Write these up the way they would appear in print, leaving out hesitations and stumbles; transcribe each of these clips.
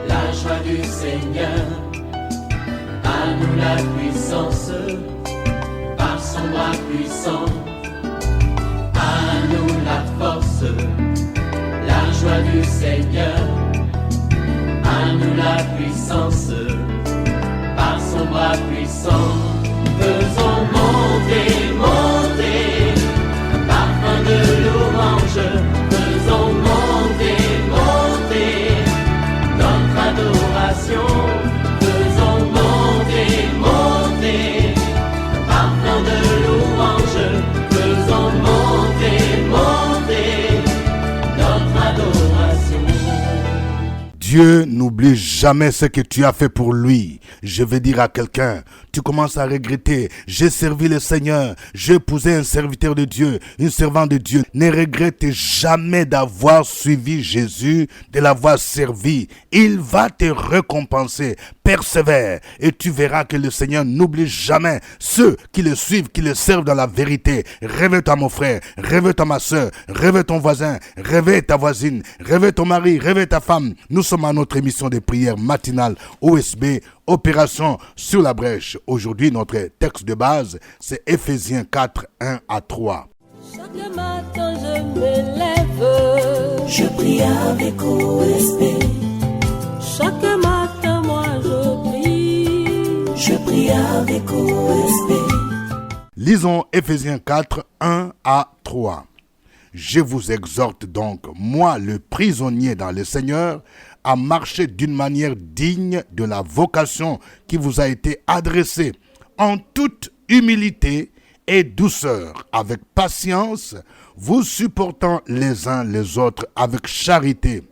la joie du Seigneur. À nous la puissance, par son bras puissant. À nous la force, la joie du Seigneur. À nous la puissance, par son bras puissant. Faisons monter, monter, un parfum de louange. Faisons monter, monter, notre adoration. Faisons monter, monter, un parfum de louange. Faisons monter, monter, notre adoration. Dieu n'oublie jamais ce que tu as fait pour lui. Je vais dire à quelqu'un, tu commences à regretter, j'ai servi le Seigneur, j'ai épousé un serviteur de Dieu, une servante de Dieu. Ne regrette jamais d'avoir suivi Jésus, de l'avoir servi. Il va te récompenser. Persévère et tu verras que le Seigneur n'oublie jamais ceux qui le suivent, qui le servent dans la vérité. Réveille-toi mon frère, réveille-toi ma soeur, réveille ton voisin, réveille ta voisine, réveille ton mari, réveille ta femme. Nous sommes à notre émission de prière matinale OSB, Opération sur la brèche. Aujourd'hui, notre texte de base, c'est Ephésiens 4, 1 à 3. Chaque matin je me lève, je prie avec OSB. Chaque matin moi je prie avec OSB. Lisons Ephésiens 4, 1 à 3. Je vous exhorte donc, moi le prisonnier dans le Seigneur, à marcher d'une manière digne de la vocation qui vous a été adressée, en toute humilité et douceur, avec patience, vous supportant les uns les autres avec charité,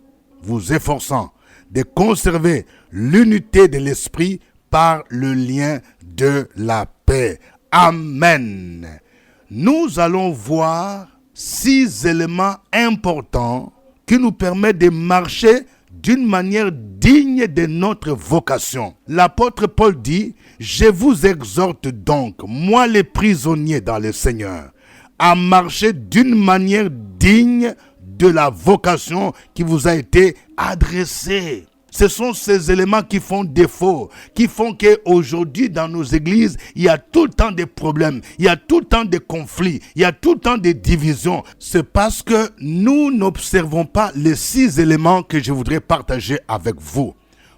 vous efforçant de conserver l'unité de l'esprit par le lien de la paix. Amen. Nous allons voir 6 éléments importants qui nous permettent de marcher d'une manière digne de notre vocation. L'apôtre Paul dit, je vous exhorte donc, moi les prisonniers dans le Seigneur, à marcher d'une manière digne de la vocation qui vous a été adressée. Ce sont ces éléments qui font défaut, qui font qu'aujourd'hui dans nos églises, il y a tout le temps des problèmes, il y a tout le temps des conflits, il y a tout le temps des divisions. C'est parce que nous n'observons pas les 6 éléments que je voudrais partager avec vous.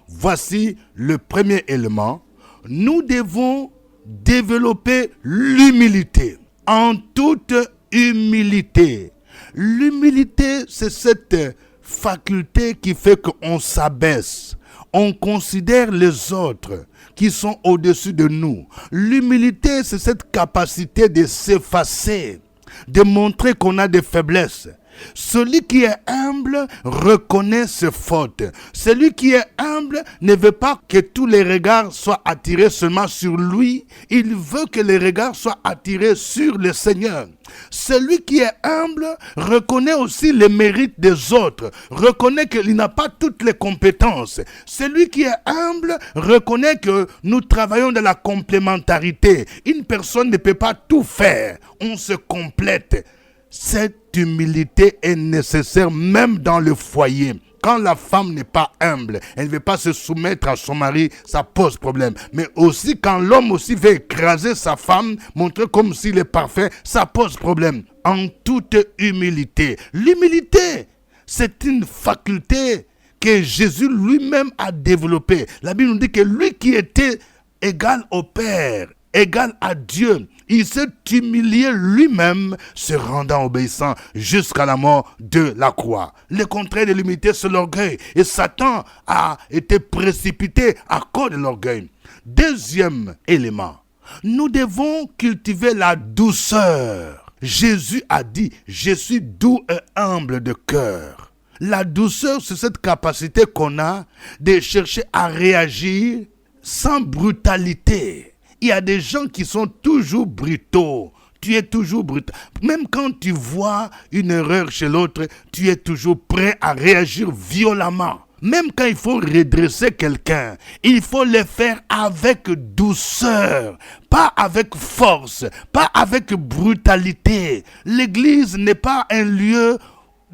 Voici le premier élément. Nous devons développer l'humilité, en toute humilité. L'humilité, c'est cette faculté qui fait qu'on s'abaisse. On considère les autres qui sont au-dessus de nous. L'humilité, c'est cette capacité de s'effacer, de montrer qu'on a des faiblesses. Celui qui est humble reconnaît ses fautes. Celui qui est humble ne veut pas que tous les regards soient attirés seulement sur lui. Il veut que les regards soient attirés sur le Seigneur. Celui qui est humble reconnaît aussi les mérites des autres, reconnaît qu'il n'a pas toutes les compétences. Celui qui est humble reconnaît que nous travaillons dans la complémentarité. Une personne ne peut pas tout faire, on se complète. Cette humilité est nécessaire même dans le foyer. Quand la femme n'est pas humble, elle ne veut pas se soumettre à son mari, ça pose problème. Mais aussi quand l'homme aussi veut écraser sa femme, montrer comme s'il est parfait, ça pose problème. En toute humilité. L'humilité, c'est une faculté que Jésus lui-même a développée. La Bible nous dit que lui qui était égal au Père, égal à Dieu, il s'est humilié lui-même, se rendant obéissant jusqu'à la mort de la croix. Le contraire de l'humilité, c'est l'orgueil. Et Satan a été précipité à cause de l'orgueil. Deuxième élément, nous devons cultiver la douceur. Jésus a dit, je suis doux et humble de cœur. La douceur, c'est cette capacité qu'on a de chercher à réagir sans brutalité. Il y a des gens qui sont toujours brutaux. Tu es toujours brutal. Même quand tu vois une erreur chez l'autre, tu es toujours prêt à réagir violemment. Même quand il faut redresser quelqu'un, il faut le faire avec douceur, pas avec force, pas avec brutalité. L'église n'est pas un lieu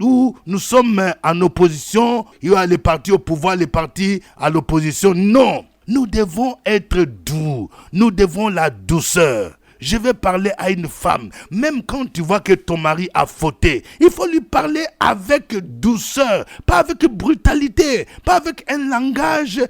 où nous sommes en opposition, il y a les partis au pouvoir, les partis à l'opposition. Non, nous devons être doux, nous devons la douceur. Je vais parler à une femme, même quand tu vois que ton mari a fauté, il faut lui parler avec douceur, pas avec brutalité, pas avec un langage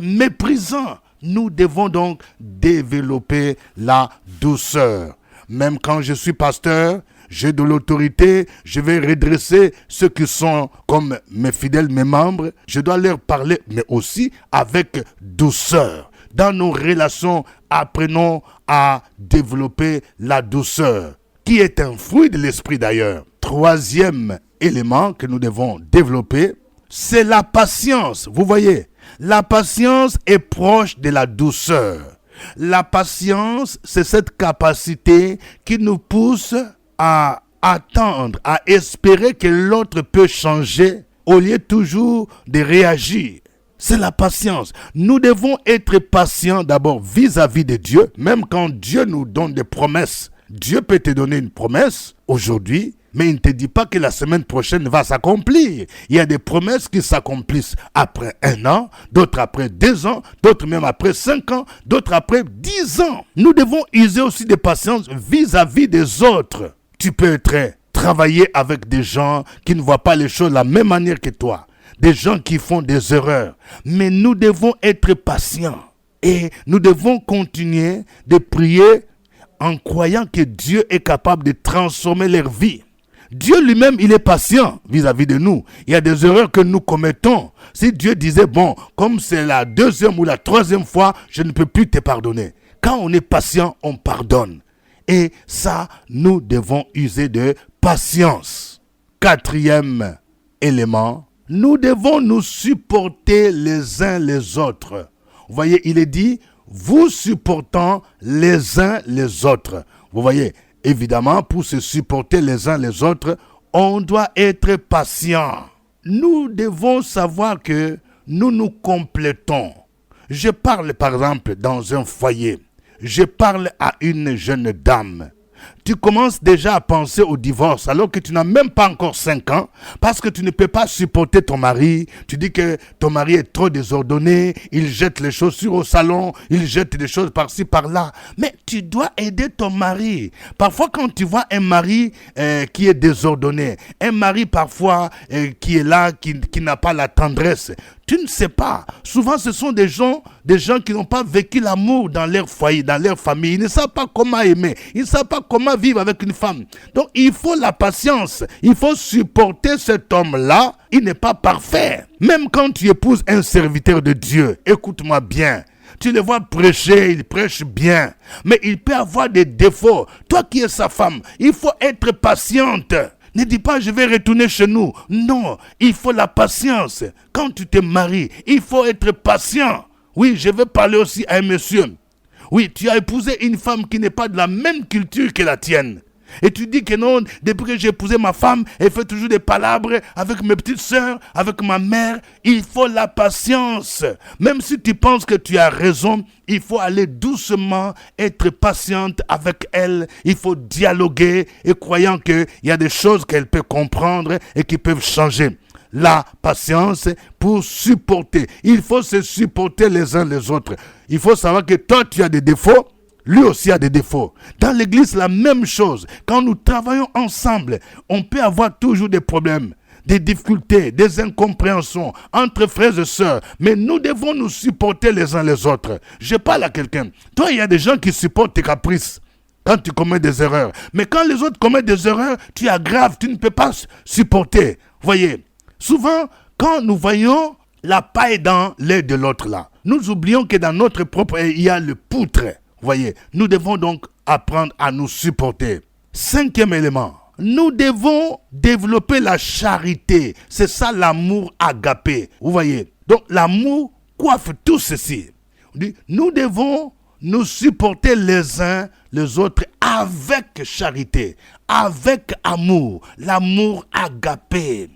méprisant. Nous devons donc développer la douceur. Même quand je suis pasteur, j'ai de l'autorité, je vais redresser ceux qui sont comme mes fidèles, mes membres. Je dois leur parler, mais aussi avec douceur. Dans nos relations, apprenons à développer la douceur, qui est un fruit de l'esprit d'ailleurs. Troisième élément que nous devons développer, c'est la patience. Vous voyez, la patience est proche de la douceur. La patience, c'est cette capacité qui nous pousse à attendre, à espérer que l'autre peut changer au lieu toujours de réagir. C'est la patience. Nous devons être patients d'abord vis-à-vis de Dieu, même quand Dieu nous donne des promesses. Dieu peut te donner une promesse aujourd'hui, mais il ne te dit pas que la semaine prochaine va s'accomplir. Il y a des promesses qui s'accomplissent après 1 an, d'autres après 2 ans, d'autres même après 5 ans, d'autres après 10 ans. Nous devons user aussi de patience vis-à-vis des autres. Tu peux travailler avec des gens qui ne voient pas les choses de la même manière que toi. Des gens qui font des erreurs. Mais nous devons être patients. Et nous devons continuer de prier en croyant que Dieu est capable de transformer leur vie. Dieu lui-même, il est patient vis-à-vis de nous. Il y a des erreurs que nous commettons. Si Dieu disait, bon, comme c'est la 2e ou la 3e fois, je ne peux plus te pardonner. Quand on est patient, on pardonne. Et ça, nous devons user de patience. 4e élément, nous devons nous supporter les uns les autres. Vous voyez, il est dit, vous supportant les uns les autres. Vous voyez, évidemment, pour se supporter les uns les autres, on doit être patient. Nous devons savoir que nous nous complétons. Je parle par exemple dans un foyer. Je parle à une jeune dame. Tu commences déjà à penser au divorce alors que tu n'as même pas encore 5 ans parce que tu ne peux pas supporter ton mari. Tu dis que ton mari est trop désordonné, il jette les chaussures au salon, il jette des choses par-ci par-là. Mais tu dois aider ton mari. Parfois quand tu vois un mari qui est désordonné, un mari parfois qui est là, qui n'a pas la tendresse, tu ne sais pas. Souvent ce sont des gens qui n'ont pas vécu l'amour dans leur foyer, dans leur famille. Ils ne savent pas comment aimer, ils ne savent pas comment vivre avec une femme. Donc il faut la patience, il faut supporter cet homme-là. Il n'est pas parfait. Même quand tu épouses un serviteur de Dieu, écoute-moi bien, tu le vois prêcher, il prêche bien, mais il peut avoir des défauts. Toi qui es sa femme, il faut être patiente. Ne dis pas je vais retourner chez nous. Non, il faut la patience. Quand tu te maries, il faut être patient. Oui, je vais parler aussi à un monsieur. Oui, tu as épousé une femme qui n'est pas de la même culture que la tienne. Et tu dis que non, depuis que j'ai épousé ma femme, elle fait toujours des palabres avec mes petites sœurs, avec ma mère. Il faut la patience. Même si tu penses que tu as raison, il faut aller doucement, être patiente avec elle. Il faut dialoguer et croyant qu'il y a des choses qu'elle peut comprendre et qui peuvent changer. La patience pour supporter. Il faut se supporter les uns les autres. Il faut savoir que toi, tu as des défauts. Lui aussi a des défauts. Dans l'église, la même chose. Quand nous travaillons ensemble, on peut avoir toujours des problèmes, des difficultés, des incompréhensions entre frères et sœurs. Mais nous devons nous supporter les uns les autres. Je parle à quelqu'un. Toi, il y a des gens qui supportent tes caprices quand tu commets des erreurs. Mais quand les autres commettent des erreurs, tu aggraves, tu ne peux pas supporter. Voyez, souvent, quand nous voyons la paille dans l'œil de l'autre là, nous oublions que dans notre propre œil, il y a le poutre. Voyez, nous devons donc apprendre à nous supporter. 5e élément, nous devons développer la charité. C'est ça l'amour agapé. Vous voyez, donc l'amour coiffe tout ceci. Nous devons nous supporter les uns les autres avec charité, avec amour, l'amour agapé.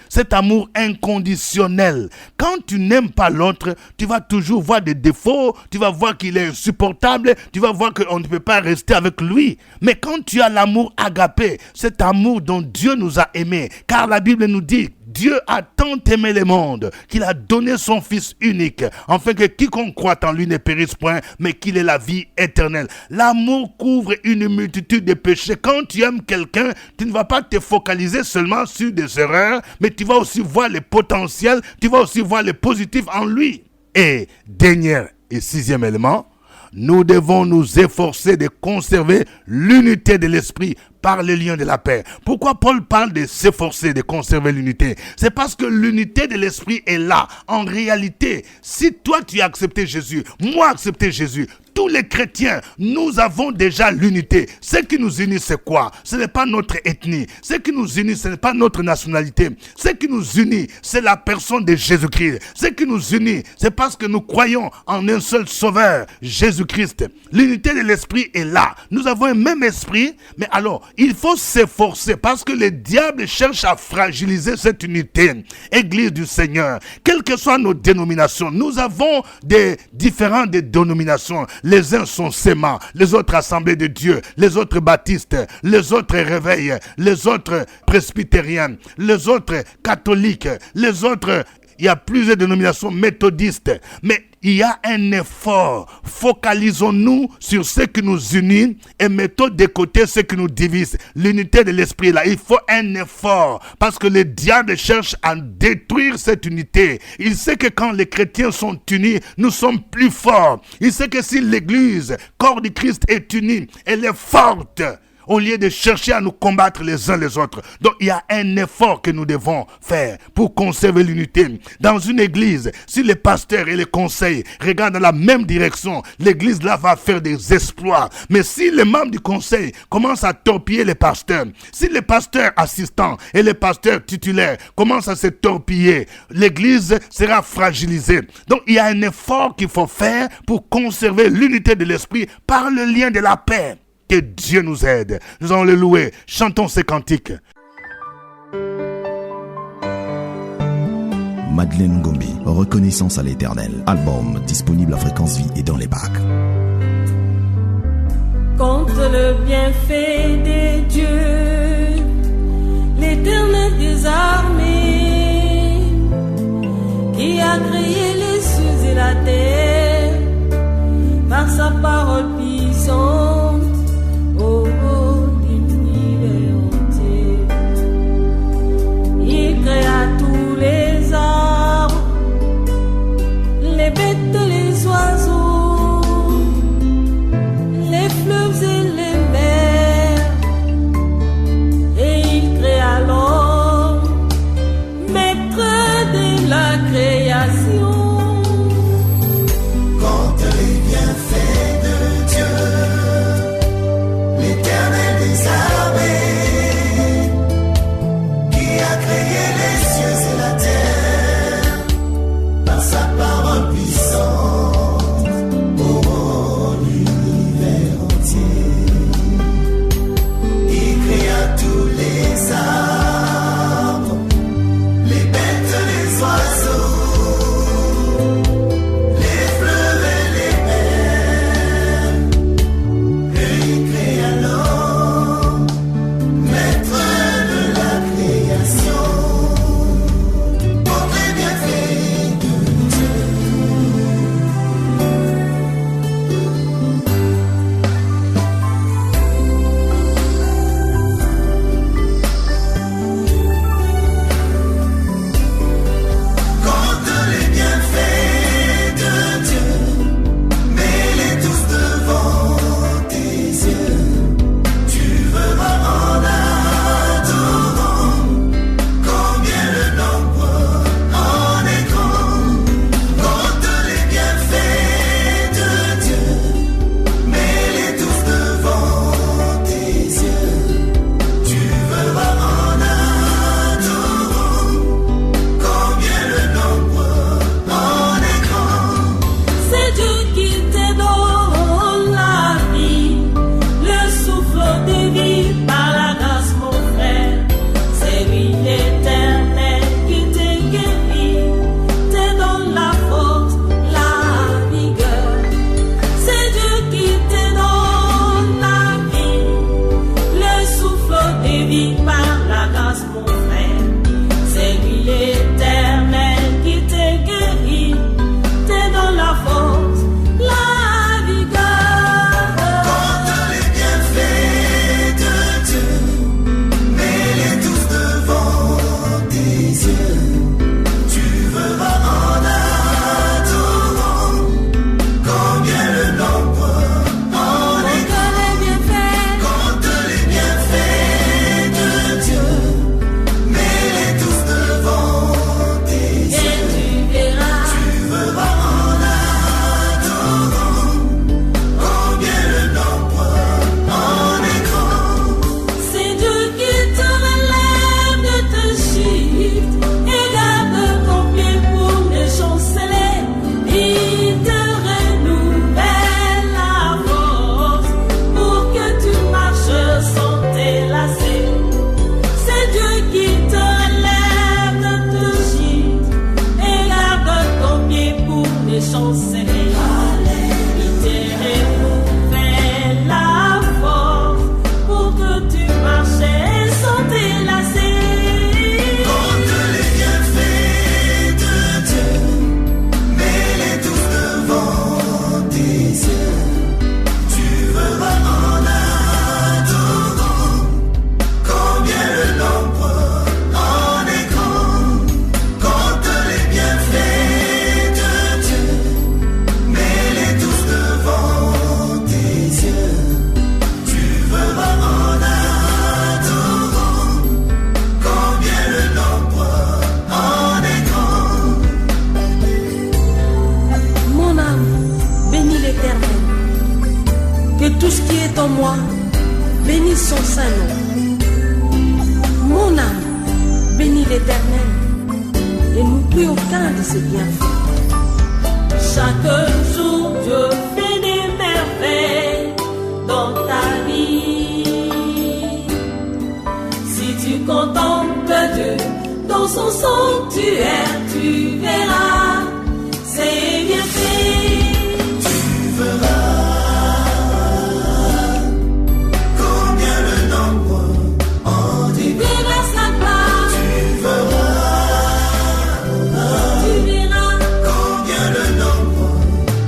cet amour inconditionnel. Quand tu n'aimes pas l'autre, tu vas toujours voir des défauts, tu vas voir qu'il est insupportable, tu vas voir qu'on ne peut pas rester avec lui. Mais quand tu as l'amour agapé, cet amour dont Dieu nous a aimés, car la Bible nous dit, Dieu a tant aimé le monde qu'il a donné son Fils unique, afin que quiconque croit en lui ne périsse point, mais qu'il ait la vie éternelle. L'amour couvre une multitude de péchés. Quand tu aimes quelqu'un, tu ne vas pas te focaliser seulement sur des erreurs, mais tu vas aussi voir les potentiels, tu vas aussi voir les positifs en lui. Et dernier et sixième élément, nous devons nous efforcer de conserver l'unité de l'esprit par le lien de la paix. Pourquoi Paul parle de s'efforcer de conserver l'unité? C'est parce que l'unité de l'esprit est là. En réalité, si toi tu as accepté Jésus, moi accepté Jésus, tous les chrétiens, nous avons déjà l'unité. Ce qui nous unit, c'est quoi? Ce n'est pas notre ethnie. Ce qui nous unit, ce n'est pas notre nationalité. Ce qui nous unit, c'est la personne de Jésus-Christ. Ce qui nous unit, c'est parce que nous croyons en un seul sauveur, Jésus-Christ. L'unité de l'esprit est là. Nous avons un même esprit, mais alors, il faut s'efforcer parce que le diable cherche à fragiliser cette unité. Église du Seigneur, quelles que soient nos dénominations, nous avons des différentes dénominations. Les uns sont sémants, les autres assemblées de Dieu, les autres baptistes, les autres réveils, les autres presbytériens, les autres catholiques, les autres, il y a plusieurs dénominations méthodistes, mais il y a un effort. Focalisons-nous sur ce qui nous unit et mettons de côté ce qui nous divise. L'unité de l'esprit là, il faut un effort parce que le diable cherche à détruire cette unité. Il sait que quand les chrétiens sont unis, nous sommes plus forts. Il sait que si l'église, corps du Christ, est unie, elle est forte, au lieu de chercher à nous combattre les uns les autres. Donc il y a un effort que nous devons faire pour conserver l'unité. Dans une église, si les pasteurs et les conseils regardent dans la même direction, l'église là va faire des exploits. Mais si les membres du conseil commencent à torpiller les pasteurs, si les pasteurs assistants et les pasteurs titulaires commencent à se torpiller, l'église sera fragilisée. Donc il y a un effort qu'il faut faire pour conserver l'unité de l'esprit par le lien de la paix. Que Dieu nous aide. Nous allons le louer. Chantons ces cantiques. Madeleine Ngombi, Reconnaissance à l'Éternel. Album disponible à Fréquence Vie et dans les bacs. Contre le bienfait des dieux, l'Éternel des armées, qui a créé les cieux et la terre, par sa parole puissante. Il créa tous les arbres, les bêtes, les oiseaux, les fleuves et les mers, et il créa l'homme, maître de la création. Quand les bienfaits de Dieu, l'Éternel des armées, qui a créé les cieux et la terre, par sa parole puissante, oh l'univers entier. Il créa tous les arbres, les bêtes, les oiseaux, son saint nom. Mon âme, bénis l'Éternel et n'oublie aucun de ses bienfaits. Chaque jour, Dieu fait des merveilles dans ta vie. Si tu contemples Dieu dans son sanctuaire, tu verras ses bienfaits. Tu verras combien le nombre en Tu verras sa gloire. Tu verras combien le nombre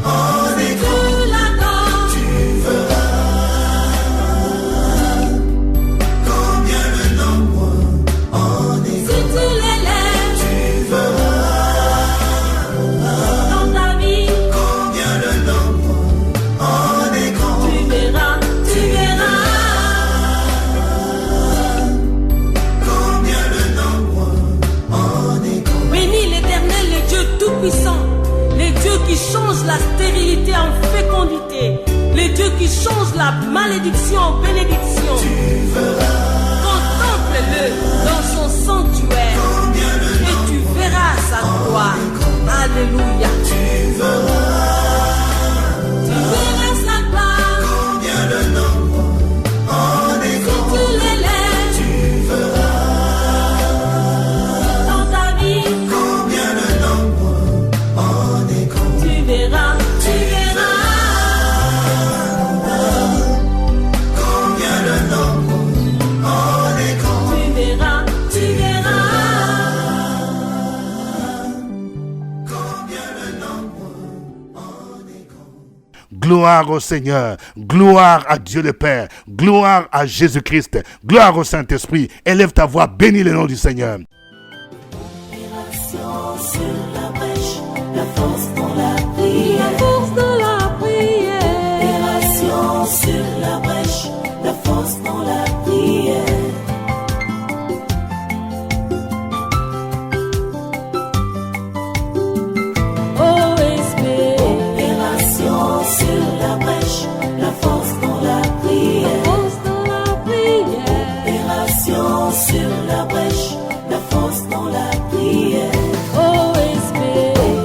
en Tu écran. l'adores. Tu verras combien le nombre en Si écran. tu l'élèves Tu verras dans ta vie, combien le nombre en écran. tu verras, tu verras. Combien le nombre en écran. Bénis l'Éternel, le Dieu tout-puissant, les dieux qui changent la stérilité en fécondité, les dieux qui changent la malédiction en bénédiction. Contemple-le dans son sanctuaire et tu verras sa gloire. Alléluia. Tu verras sa gloire. Combien le nombre en Si écran. tu l'élèves Tu verras dans ta vie, combien le nombre en écran. tu verras, tu verras. Combien le nombre en écran. Tu verras, tu verras. Combien le nombre en écran. Gloire au Seigneur, gloire à Dieu le Père, gloire à Jésus-Christ, gloire au Saint-Esprit. Élève ta voix, bénis le nom du Seigneur. Sur la brèche, la force dans la prière. Force de la prière. Opération sur la brèche, la force dans la prière. OSB. Opération sur la brèche, la force dans la prière. Force de la prière. Opération sur la brèche, la force dans la prière. OSB.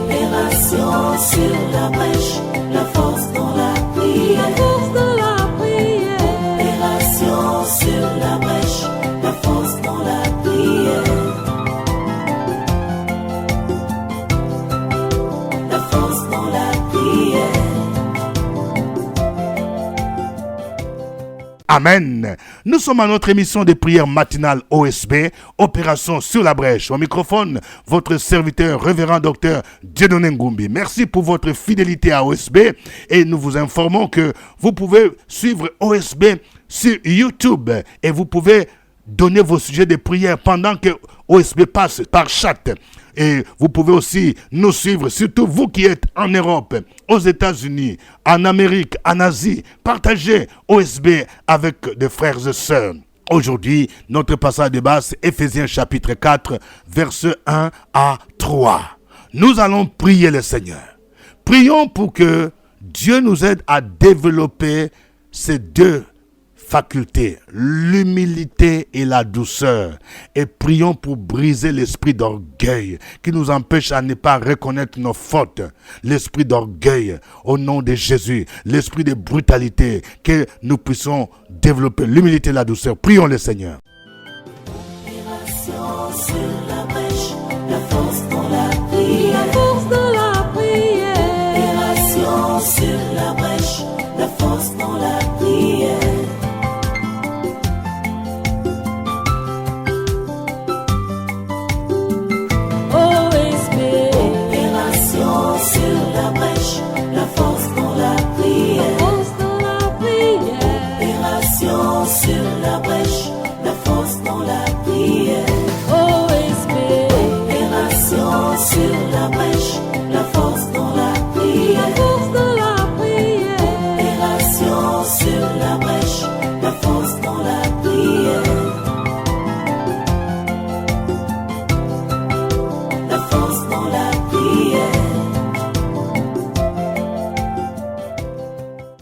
Opération sur la brèche, la force dans la prière. Force de la prière. Opération sur la brèche, la force dans la prière. La force dans la prière. Amen. Nous sommes à notre émission de prière matinale OSB, Opération sur la brèche. Au microphone, votre serviteur, révérend docteur Dieudonné Ngumbi. Merci pour votre fidélité à OSB et nous vous informons que vous pouvez suivre OSB sur YouTube et vous pouvez donner vos sujets de prière pendant que OSB passe par chat. Et vous pouvez aussi nous suivre, surtout vous qui êtes en Europe, aux États-Unis, en Amérique, en Asie. Partagez OSB avec des frères et sœurs. Aujourd'hui, notre passage de base, c'est Éphésiens chapitre 4, versets 1 à 3. Nous allons prier le Seigneur. Prions pour que Dieu nous aide à développer ces deux facultés, l'humilité et la douceur. Et prions pour briser l'esprit d'orgueil qui nous empêche à ne pas reconnaître nos fautes. L'esprit d'orgueil au nom de Jésus. L'esprit de brutalité, que nous puissions développer l'humilité et la douceur. Prions le Seigneur. Opération sur la brèche, la force dans la prière. Force de la prière. Opération sur la brèche, la force dans la prière. OSB. Opération sur la brèche, la force dans la prière. Force de la prière. Opération sur la brèche, la force dans la prière. OSB. Opération sur la brèche, la force dans la prière. Force de la prière. Opération sur la brèche, la force dans la prière. La force dans la prière.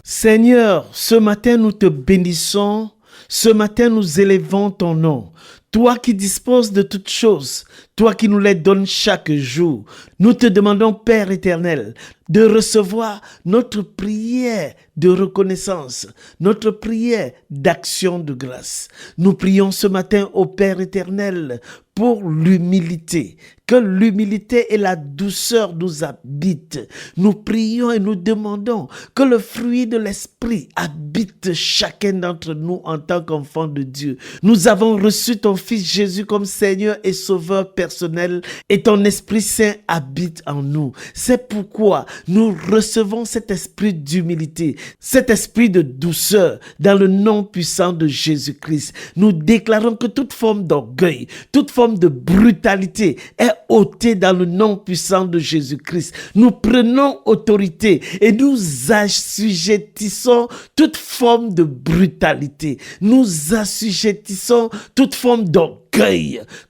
Seigneur, ce matin nous te bénissons, Ce matin, nous élevons ton nom. Toi qui disposes de toutes choses, toi qui nous les donnes chaque jour, nous te demandons, Père éternel, de recevoir notre prière de reconnaissance, notre prière d'action de grâce. Nous prions ce matin au Père éternel pour l'humilité, que l'humilité et la douceur nous habitent. Nous prions et nous demandons que le fruit de l'Esprit habite chacun d'entre nous en tant qu'enfants de Dieu. Nous avons reçu ton Fils Jésus comme Seigneur et Sauveur personnel et ton Esprit Saint habite en nous. C'est pourquoi nous recevons cet esprit d'humilité, cet esprit de douceur dans le nom puissant de Jésus-Christ. Nous déclarons que toute forme d'orgueil, toute forme de brutalité est ôtée dans le nom puissant de Jésus-Christ. Nous prenons autorité et nous assujettissons toute forme de brutalité. Nous assujettissons toute forme d'orgueil.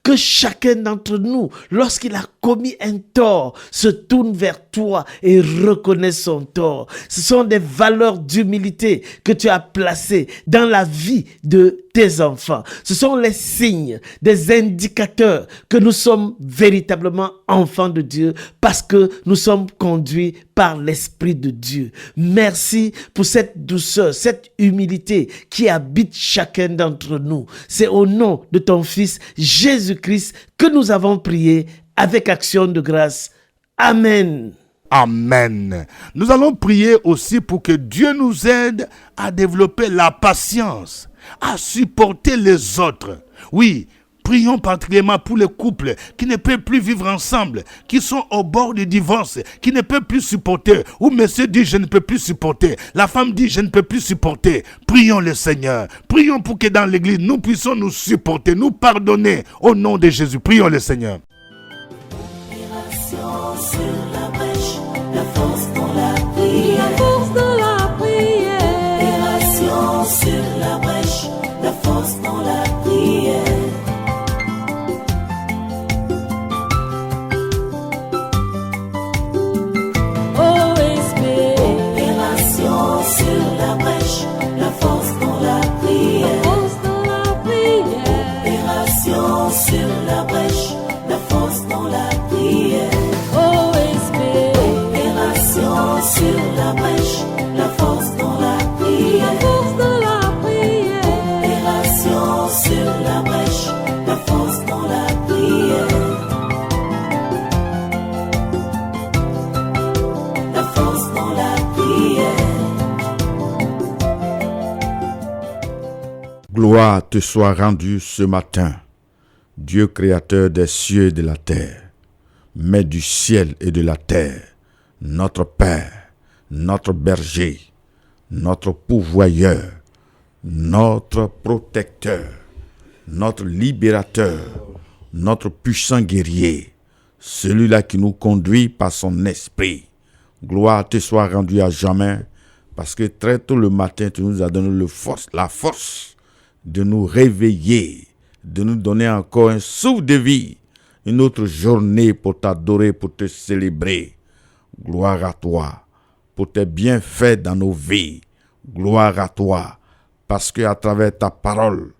Que chacun d'entre nous, lorsqu'il a commis un tort, se tourne vers toi et reconnaisse son tort. Ce sont des valeurs d'humilité que tu as placées dans la vie de tes enfants. Ce sont les signes, des indicateurs que nous sommes véritablement enfants de Dieu parce que nous sommes conduits par l'Esprit de Dieu. Merci pour cette douceur, cette humilité qui habite chacun d'entre nous. C'est au nom de ton Fils Jésus-Christ que nous avons prié avec action de grâce. Amen. Amen. Nous allons prier aussi pour que Dieu nous aide à développer la patience, à supporter les autres. Oui, prions particulièrement pour les couples qui ne peuvent plus vivre ensemble, qui sont au bord du divorce, qui ne peuvent plus supporter. Ou monsieur dit, je ne peux plus supporter. La femme dit, je ne peux plus supporter. Prions le Seigneur. Prions pour que dans l'église, nous puissions nous supporter, nous pardonner au nom de Jésus. Prions le Seigneur. Sur la brèche, la force dans la prière. La force dans la prière. Opération sur la brèche, la force dans la prière. OSB. Opération sur la brèche, la force dans la prière. La force dans la prière. Opération sur la brèche, la force dans la prière. OSB. Opération sur la brèche, la force dans la prière. La force dans la prière. Opération sur la brèche, la force dans la prière. La force dans la prière. Gloire te soit rendue ce matin, Dieu créateur des cieux et de la terre, Maître du ciel et de la terre, notre Père, notre berger, notre pourvoyeur, notre protecteur, notre libérateur, notre puissant guerrier, celui-là qui nous conduit par son esprit. Gloire te soit rendue à jamais, parce que très tôt le matin, tu nous as donné la force de nous réveiller, de nous donner encore un souffle de vie, une autre journée pour t'adorer, pour te célébrer. Gloire à toi pour tes bienfaits dans nos vies. Gloire à toi parce qu'à travers ta parole,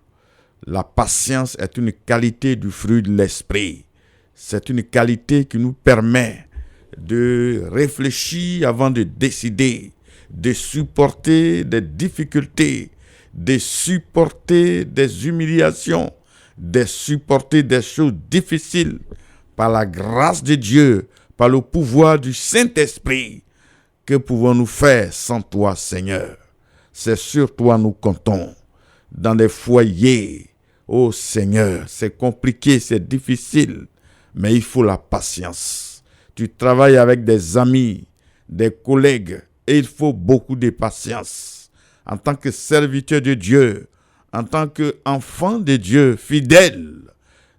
la patience est une qualité du fruit de l'esprit. C'est une qualité qui nous permet de réfléchir avant de décider, de supporter des difficultés, de supporter des humiliations, de supporter des choses difficiles par la grâce de Dieu, par le pouvoir du Saint-Esprit. Que pouvons-nous faire sans toi, Seigneur? C'est sur toi nous comptons. Dans les foyers, oh Seigneur, c'est compliqué, c'est difficile, mais il faut la patience. Tu travailles avec des amis, des collègues, et il faut beaucoup de patience. En tant que serviteur de Dieu, en tant qu'enfant de Dieu fidèle,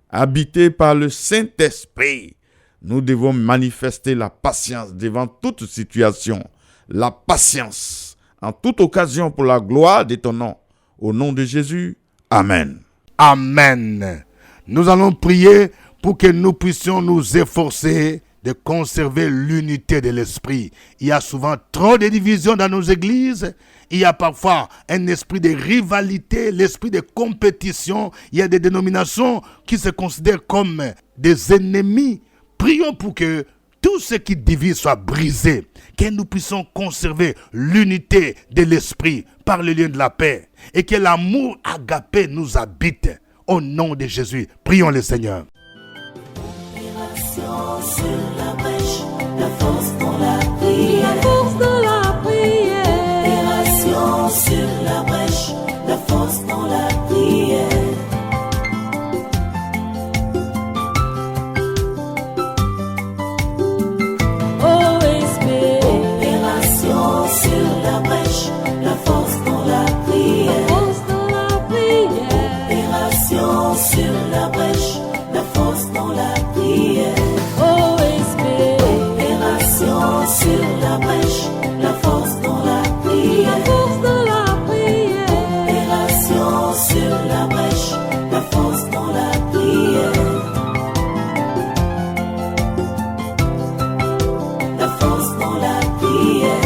habité par le Saint-Esprit, nous devons manifester la patience devant toute situation, la patience en toute occasion pour la gloire de ton nom. Au nom de Jésus, Amen. Amen. Nous allons prier pour que nous puissions nous efforcer de conserver l'unité de l'esprit. Il y a souvent trop de divisions dans nos églises. Il y a parfois un esprit de rivalité, l'esprit de compétition. Il y a des dénominations qui se considèrent comme des ennemis. Prions pour que tout ce qui divise soit brisé, que nous puissions conserver l'unité de l'esprit par le lien de la paix et que l'amour agapé nous habite. Au nom de Jésus, prions le Seigneur. Opération sur la brèche, la force dans la prière. La force de la prière. Opération sur la brèche, la force dans la prière. OSB. Opération sur la brèche, la force dans la prière. La force de la prière. Opération sur la brèche, la force dans la prière. OSB. Opération sur la brèche, la force dans la La prière. force de la prière. Opération sur la brèche, la force dans la prière. La force dans la prière.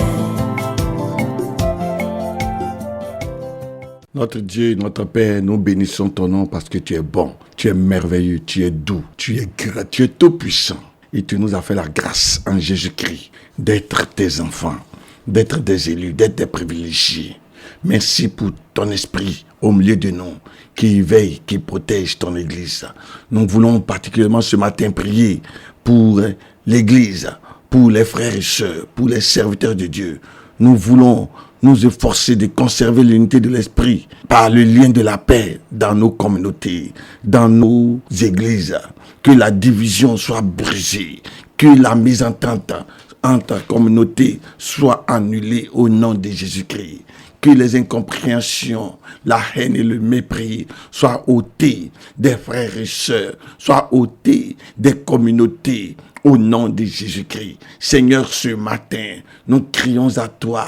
Notre Dieu, notre Père, nous bénissons ton nom parce que tu es bon, tu es merveilleux, tu es doux, tu es grand, tu es tout puissant. Et tu nous as fait la grâce en Jésus-Christ d'être tes enfants, d'être des élus, d'être des privilégiés. Merci pour ton esprit au milieu de nous, qui veille, qui protège ton Église. Nous voulons particulièrement ce matin prier pour l'Église, pour les frères et sœurs, pour les serviteurs de Dieu. Nous voulons nous efforcer de conserver l'unité de l'esprit par le lien de la paix dans nos communautés, dans nos églises. Que la division soit brisée, que la mésentente entre communautés soit annulée au nom de Jésus-Christ. Que les incompréhensions, la haine et le mépris soient ôtés des frères et sœurs, soient ôtés des communautés au nom de Jésus-Christ. Seigneur, ce matin, nous crions à toi,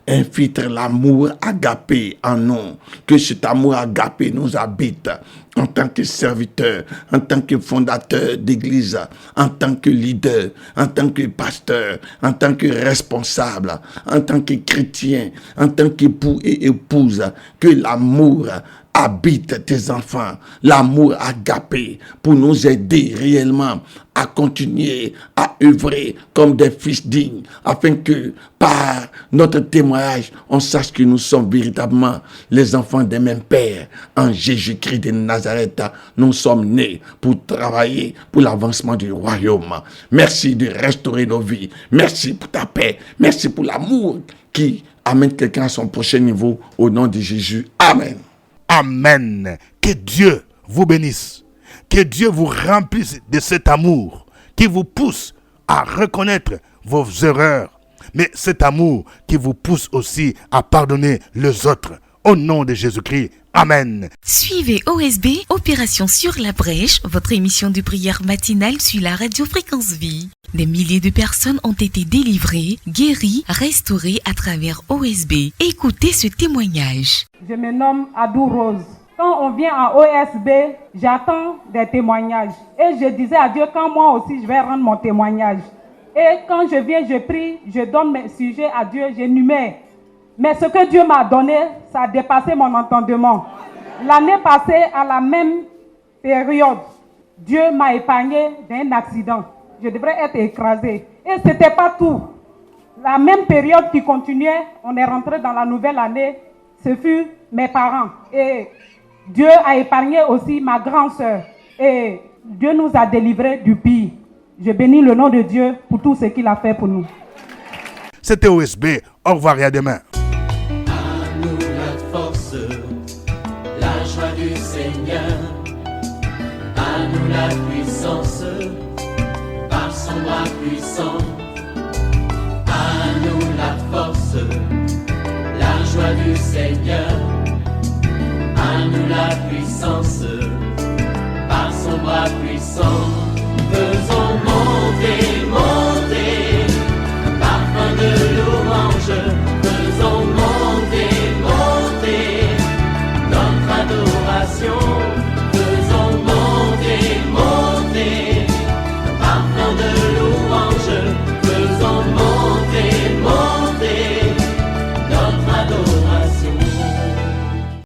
infiltre l'amour agapé en nous, que cet amour agapé nous habite en tant que serviteur, en tant que fondateur d'église, en tant que leader, en tant que pasteur, en tant que responsable, en tant que chrétien, en tant qu'époux et épouse, que l'amour habite tes enfants, l'amour agapé pour nous aider réellement à continuer à œuvrer comme des fils dignes, afin que par notre témoignage, on sache que nous sommes véritablement les enfants des mêmes pères. En Jésus-Christ de Nazareth, nous sommes nés pour travailler pour l'avancement du royaume. Merci de restaurer nos vies. Merci pour ta paix. Merci pour l'amour qui amène quelqu'un à son prochain niveau. Au nom de Jésus. Amen. Amen. Que Dieu vous bénisse. Que Dieu vous remplisse de cet amour qui vous pousse à reconnaître vos erreurs. Mais cet amour qui vous pousse aussi à pardonner les autres. Au nom de Jésus-Christ. Amen. Suivez OSB, Opération sur la brèche, votre émission de prière matinale sur la radio Fréquence Vie. Des milliers de personnes ont été délivrées, guéries, restaurées à travers OSB. Écoutez ce témoignage. Je me nomme Adou Rose. Quand on vient à OSB, j'attends des témoignages. Et je disais à Dieu, quand moi aussi je vais rendre mon témoignage. Et quand je viens, je prie, je donne mes sujets à Dieu, j'énumère. Mais ce que Dieu m'a donné, ça a dépassé mon entendement. L'année passée, à la même période, Dieu m'a épargné d'un accident. Je devrais être écrasé. Et ce n'était pas tout. La même période qui continuait, on est rentré dans la nouvelle année, ce fut mes parents. Et Dieu a épargné aussi ma grande sœur. Et Dieu nous a délivrés du pire. Je bénis le nom de Dieu pour tout ce qu'il a fait pour nous. C'était OSB. Au revoir et à demain. À nous la force, la joie du Seigneur. À nous la puissance, par son bras puissant. À nous la force, la joie du Seigneur. À nous la puissance.